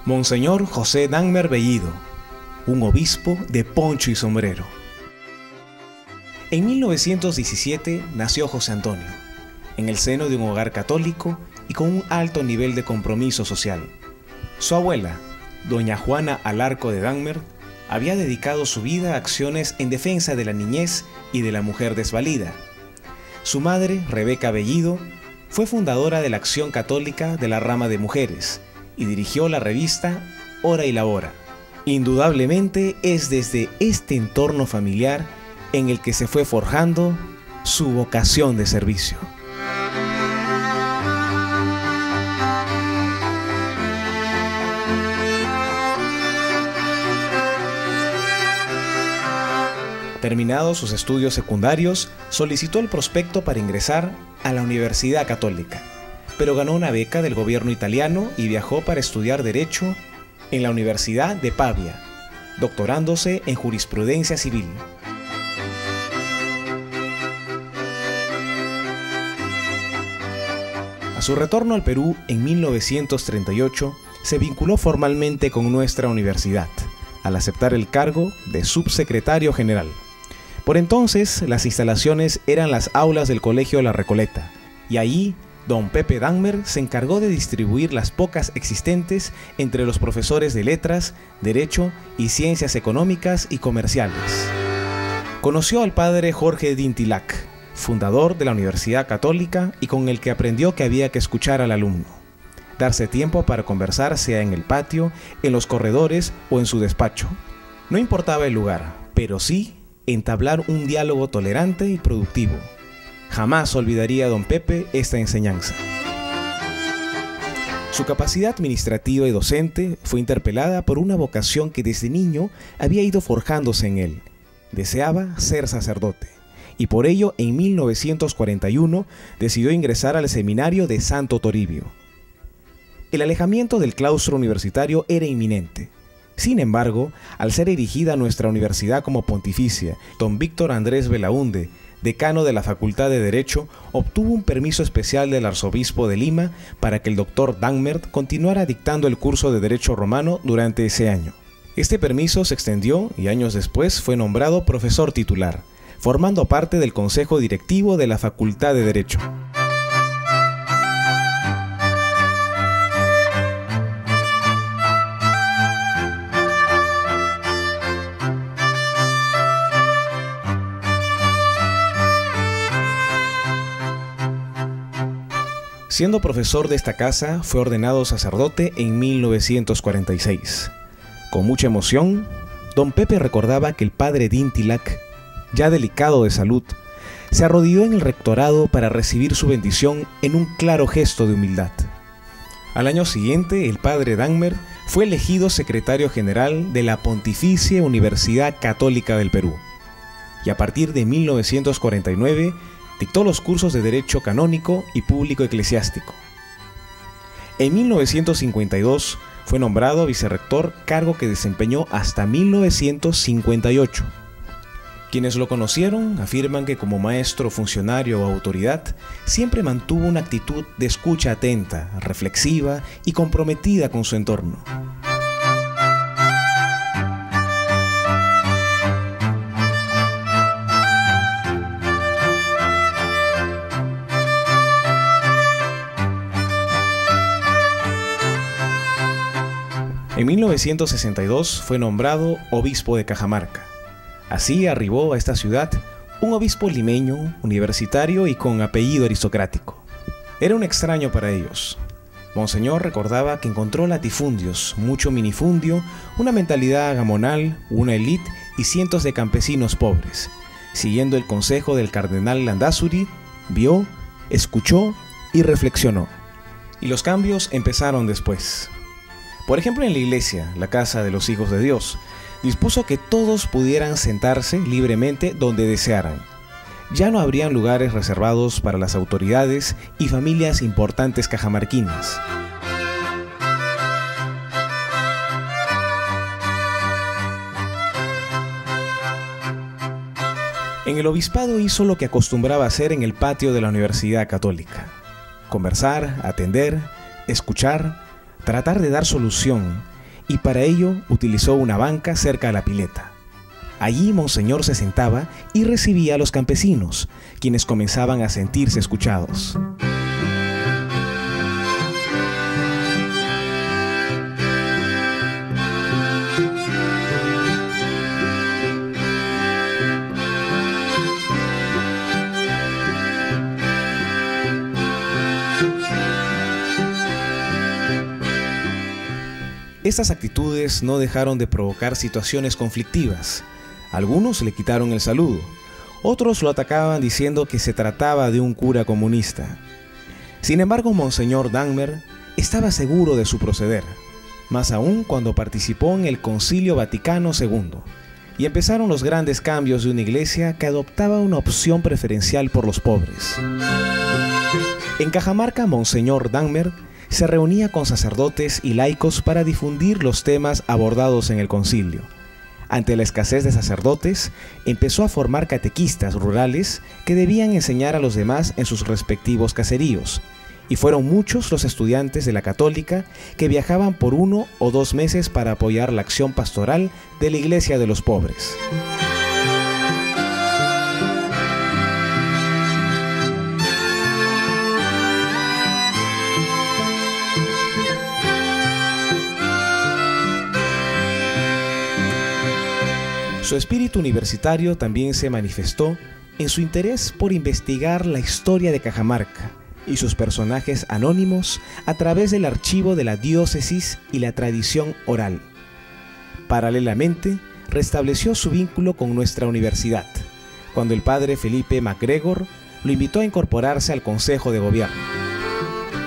Monseñor José Dahmer Bellido, un obispo de poncho y sombrero. En 1917 nació José Antonio, en el seno de un hogar católico y con un alto nivel de compromiso social. Su abuela, doña Juana Alarco de Dahmer, había dedicado su vida a acciones en defensa de la niñez y de la mujer desvalida. Su madre, Rebeca Bellido, fue fundadora de la Acción Católica de la rama de mujeres y dirigió la revista Hora y la Hora. Indudablemente es desde este entorno familiar en el que se fue forjando su vocación de servicio. Terminados sus estudios secundarios, solicitó el prospecto para ingresar a la Universidad Católica, pero ganó una beca del gobierno italiano y viajó para estudiar Derecho en la Universidad de Pavia, doctorándose en Jurisprudencia Civil. A su retorno al Perú en 1938, se vinculó formalmente con nuestra universidad, al aceptar el cargo de subsecretario general. Por entonces, las instalaciones eran las aulas del Colegio La Recoleta, y allí, don Pepe Dahmer se encargó de distribuir las pocas existentes entre los profesores de Letras, Derecho y Ciencias Económicas y Comerciales. Conoció al padre Jorge Dintilac, fundador de la Universidad Católica y con el que aprendió que había que escuchar al alumno, darse tiempo para conversar sea en el patio, en los corredores o en su despacho. No importaba el lugar, pero sí entablar un diálogo tolerante y productivo. Jamás olvidaría don Pepe esta enseñanza. Su capacidad administrativa y docente fue interpelada por una vocación que desde niño había ido forjándose en él. Deseaba ser sacerdote, y por ello en 1941 decidió ingresar al seminario de Santo Toribio. El alejamiento del claustro universitario era inminente. Sin embargo, al ser erigida nuestra universidad como pontificia, don Víctor Andrés Belaúnde, decano de la Facultad de Derecho, obtuvo un permiso especial del arzobispo de Lima para que el doctor Dahmer continuara dictando el curso de Derecho Romano durante ese año. Este permiso se extendió y años después fue nombrado profesor titular, formando parte del consejo directivo de la Facultad de Derecho. Siendo profesor de esta casa, fue ordenado sacerdote en 1946. Con mucha emoción, don Pepe recordaba que el padre Dintilac, ya delicado de salud, se arrodilló en el rectorado para recibir su bendición en un claro gesto de humildad. Al año siguiente, el padre Dahmer fue elegido secretario general de la Pontificia Universidad Católica del Perú, y a partir de 1949 dictó los cursos de Derecho Canónico y Público Eclesiástico. En 1952 fue nombrado vicerrector, cargo que desempeñó hasta 1958. Quienes lo conocieron afirman que como maestro, funcionario o autoridad, siempre mantuvo una actitud de escucha atenta, reflexiva y comprometida con su entorno. En 1962 fue nombrado obispo de Cajamarca. Así arribó a esta ciudad un obispo limeño, universitario y con apellido aristocrático. Era un extraño para ellos. Monseñor recordaba que encontró latifundios, mucho minifundio, una mentalidad gamonal, una élite y cientos de campesinos pobres. Siguiendo el consejo del cardenal Landázuri, vio, escuchó y reflexionó. Y los cambios empezaron después. Por ejemplo, en la iglesia, la casa de los hijos de Dios, dispuso que todos pudieran sentarse libremente donde desearan. Ya no habrían lugares reservados para las autoridades y familias importantes cajamarquinas. En el obispado hizo lo que acostumbraba hacer en el patio de la Universidad Católica: conversar, atender, escuchar, tratar de dar solución y para ello utilizó una banca cerca a la pileta. Allí Monseñor se sentaba y recibía a los campesinos, quienes comenzaban a sentirse escuchados. Estas actitudes no dejaron de provocar situaciones conflictivas. Algunos le quitaron el saludo, otros lo atacaban diciendo que se trataba de un cura comunista. Sin embargo, Monseñor Dahmer estaba seguro de su proceder, más aún cuando participó en el Concilio Vaticano II, y empezaron los grandes cambios de una iglesia que adoptaba una opción preferencial por los pobres. En Cajamarca, Monseñor Dahmer se reunía con sacerdotes y laicos para difundir los temas abordados en el concilio. Ante la escasez de sacerdotes, empezó a formar catequistas rurales que debían enseñar a los demás en sus respectivos caseríos, y fueron muchos los estudiantes de la Católica que viajaban por 1 o 2 meses para apoyar la acción pastoral de la Iglesia de los Pobres. Su espíritu universitario también se manifestó en su interés por investigar la historia de Cajamarca y sus personajes anónimos a través del archivo de la diócesis y la tradición oral. Paralelamente, restableció su vínculo con nuestra universidad, cuando el padre Felipe MacGregor lo invitó a incorporarse al Consejo de Gobierno.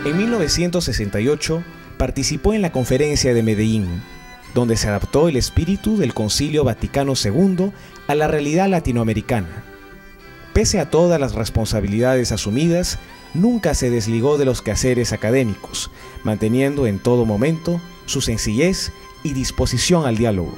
En 1968 participó en la Conferencia de Medellín, donde se adaptó el espíritu del Concilio Vaticano II a la realidad latinoamericana. Pese a todas las responsabilidades asumidas, nunca se desligó de los quehaceres académicos, manteniendo en todo momento su sencillez y disposición al diálogo.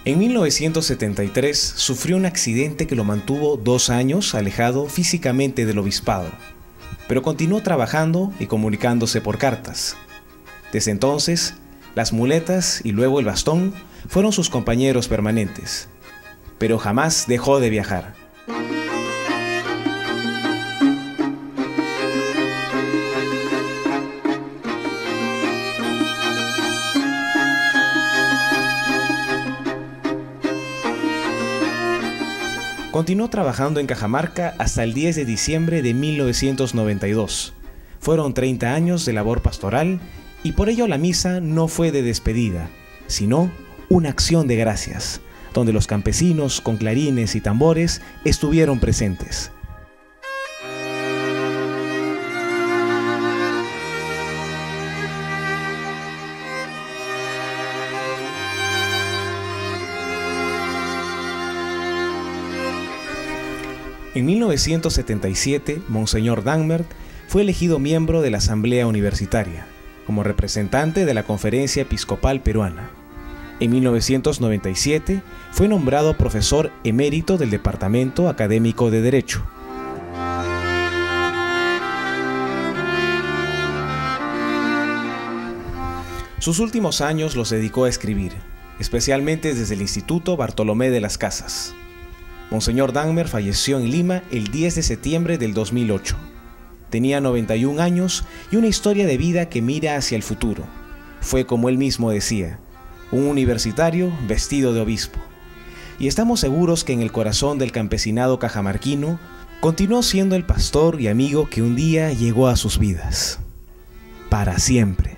En 1973 sufrió un accidente que lo mantuvo 2 años alejado físicamente del obispado, pero continuó trabajando y comunicándose por cartas. Desde entonces, las muletas y luego el bastón fueron sus compañeros permanentes, pero jamás dejó de viajar. Continuó trabajando en Cajamarca hasta el 10 de diciembre de 1992. Fueron 30 años de labor pastoral y por ello la misa no fue de despedida, sino una acción de gracias, donde los campesinos con clarines y tambores estuvieron presentes. En 1977, Monseñor Dahmer fue elegido miembro de la Asamblea Universitaria, como representante de la Conferencia Episcopal Peruana. En 1997, fue nombrado profesor emérito del Departamento Académico de Derecho. Sus últimos años los dedicó a escribir, especialmente desde el Instituto Bartolomé de las Casas. Monseñor Dahmer falleció en Lima el 10 de septiembre del 2008. Tenía 91 años y una historia de vida que mira hacia el futuro. Fue, como él mismo decía, un universitario vestido de obispo. Y estamos seguros que en el corazón del campesinado cajamarquino continuó siendo el pastor y amigo que un día llegó a sus vidas. Para siempre.